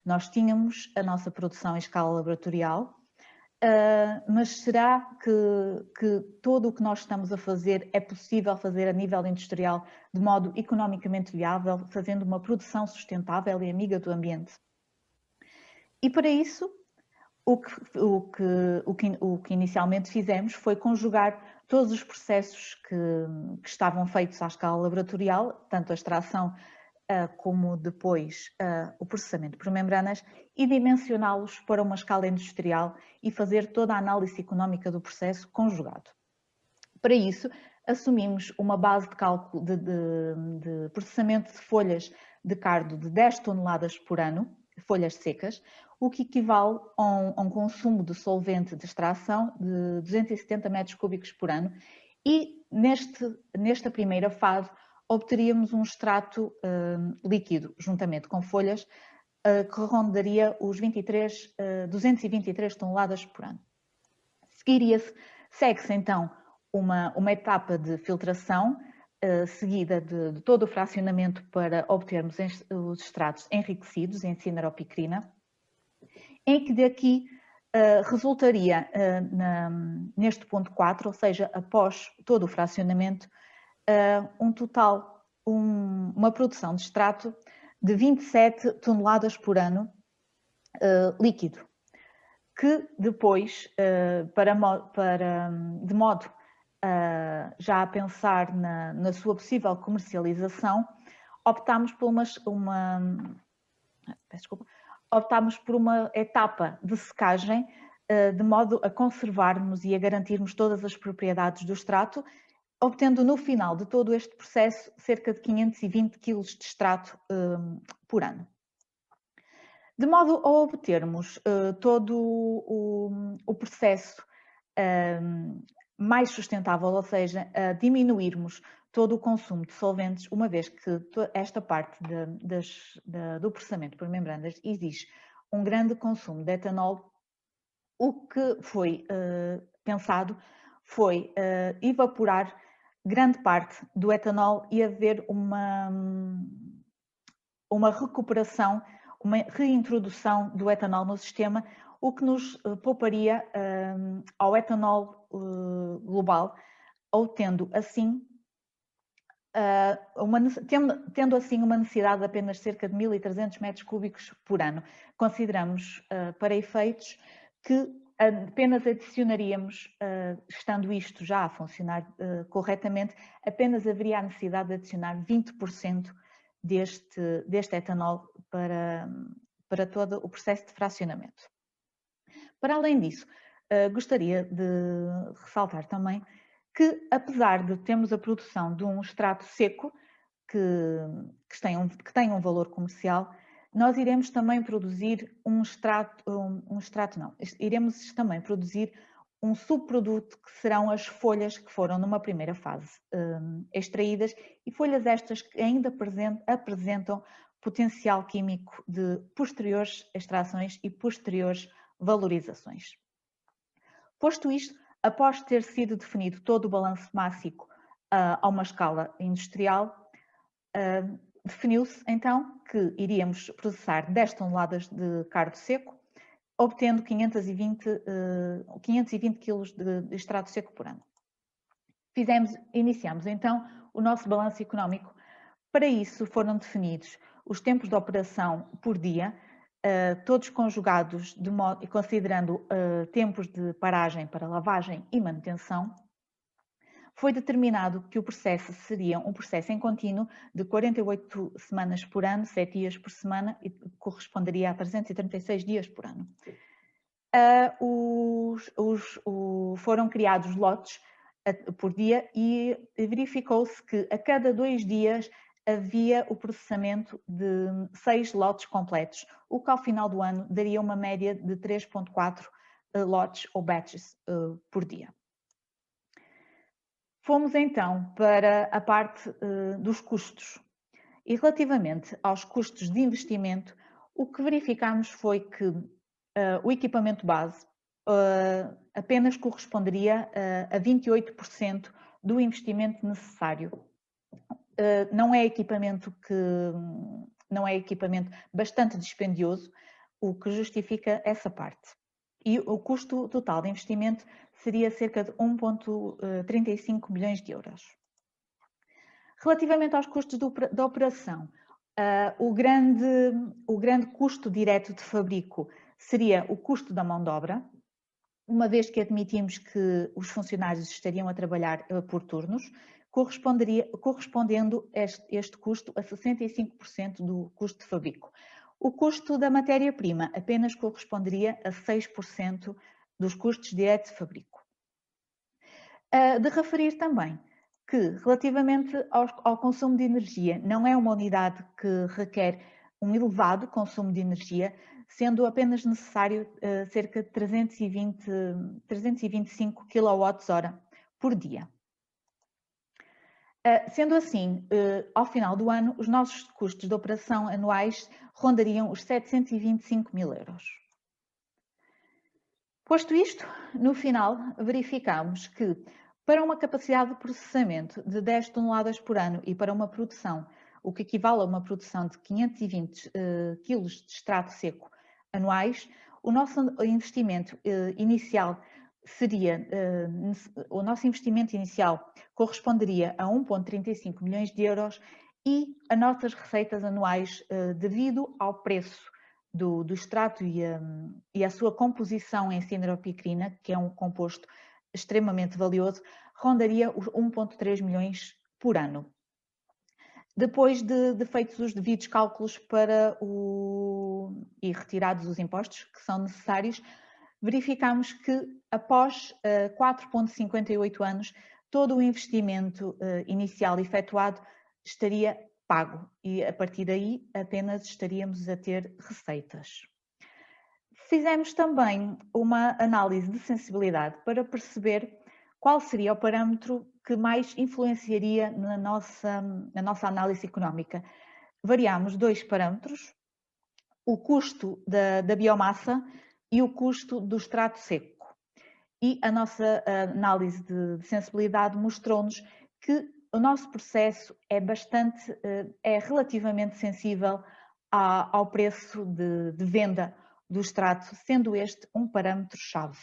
Nós tínhamos a nossa produção em escala laboratorial, mas será que todo o que nós estamos a fazer é possível fazer a nível industrial de modo economicamente viável, fazendo uma produção sustentável e amiga do ambiente? E para isso, o que inicialmente fizemos foi conjugar todos os processos que estavam feitos à escala laboratorial, tanto a extração como depois o processamento por membranas, e dimensioná-los para uma escala industrial e fazer toda a análise económica do processo conjugado. Para isso, assumimos uma base de cálculo de processamento de folhas de cardo de 10 toneladas por ano, folhas secas, o que equivale a um consumo de solvente de extração de 270 metros cúbicos por ano, e nesta primeira fase obteríamos um extrato líquido, juntamente com folhas, que rondaria os 223 toneladas por ano. Segue-se então uma etapa de filtração, seguida de todo o fracionamento para obtermos os extratos enriquecidos em cineropicrina, em que daqui resultaria neste ponto 4, ou seja, após todo o fracionamento, uma produção de extrato de 27 toneladas por ano líquido, que depois, de modo já a pensar na sua possível comercialização, optámos por uma etapa de secagem, de modo a conservarmos e a garantirmos todas as propriedades do extrato, obtendo no final de todo este processo cerca de 520 kg de extrato por ano. De modo a obtermos todo o processo mais sustentável, ou seja, a diminuirmos todo o consumo de solventes, uma vez que esta parte do processamento por membranas exige um grande consumo de etanol, o que foi pensado foi evaporar grande parte do etanol e haver uma recuperação, uma reintrodução do etanol no sistema, o que nos pouparia ao etanol global, ou tendo assim uma necessidade de apenas cerca de 1.300 metros cúbicos por ano. Consideramos, para efeitos, que apenas adicionaríamos, estando isto já a funcionar corretamente, apenas haveria a necessidade de adicionar 20% deste etanol para todo o processo de fracionamento. Para além disso, gostaria de ressaltar também que, apesar de termos a produção de um extrato seco que tem um valor comercial, nós iremos também produzir iremos também produzir um subproduto, que serão as folhas que foram numa primeira fase extraídas, e folhas estas que ainda apresentam potencial químico de posteriores extrações e posteriores valorizações. Posto isto, após ter sido definido todo o balanço mássico a uma escala industrial, definiu-se então que iríamos processar 10 toneladas de cardo seco, obtendo 520 kg de extrato seco por ano. Iniciamos então o nosso balanço económico. Para isso foram definidos os tempos de operação por dia, todos conjugados considerando tempos de paragem para lavagem e manutenção. Foi determinado que o processo seria um processo em contínuo de 48 semanas por ano, 7 dias por semana, e corresponderia a 336 dias por ano. Foram criados lotes por dia e verificou-se que a cada 2 dias havia o processamento de 6 lotes completos, o que ao final do ano daria uma média de 3,4 lotes ou batches por dia. Fomos então para a parte dos custos. E relativamente aos custos de investimento, o que verificámos foi que o equipamento base apenas corresponderia a 28% do investimento necessário. Não é equipamento não é equipamento bastante dispendioso, o que justifica essa parte. E o custo total de investimento seria cerca de 1,35 milhões de euros. Relativamente aos custos da operação, o grande custo direto de fabrico seria o custo da mão de obra, uma vez que admitimos que os funcionários estariam a trabalhar por turnos, correspondendo este custo a 65% do custo de fabrico. O custo da matéria-prima apenas corresponderia a 6% dos custos diretos de fabrico. De referir também que, relativamente ao consumo de energia, não é uma unidade que requer um elevado consumo de energia, sendo apenas necessário cerca de 325 kWh por dia. Sendo assim, ao final do ano, os nossos custos de operação anuais rondariam os 725 mil euros. Posto isto, no final verificamos que para uma capacidade de processamento de 10 toneladas por ano e para uma produção, o que equivale a uma produção de 520 kg de extrato seco anuais, o nosso investimento inicial corresponderia a 1,35 milhões de euros e as nossas receitas anuais, devido ao preço do extrato e a sua composição em cineropicrina, que é um composto extremamente valioso, rondaria os 1,3 milhões por ano. Depois de feitos os devidos cálculos e retirados os impostos que são necessários, verificamos que após 4,58 anos, todo o investimento inicial efetuado estaria pago e a partir daí apenas estaríamos a ter receitas. Fizemos também uma análise de sensibilidade para perceber qual seria o parâmetro que mais influenciaria na nossa análise económica. Variámos dois parâmetros, o custo da biomassa e o custo do extrato seco. E a nossa análise de sensibilidade mostrou-nos que o nosso processo é relativamente sensível ao preço de venda do extrato, sendo este um parâmetro-chave.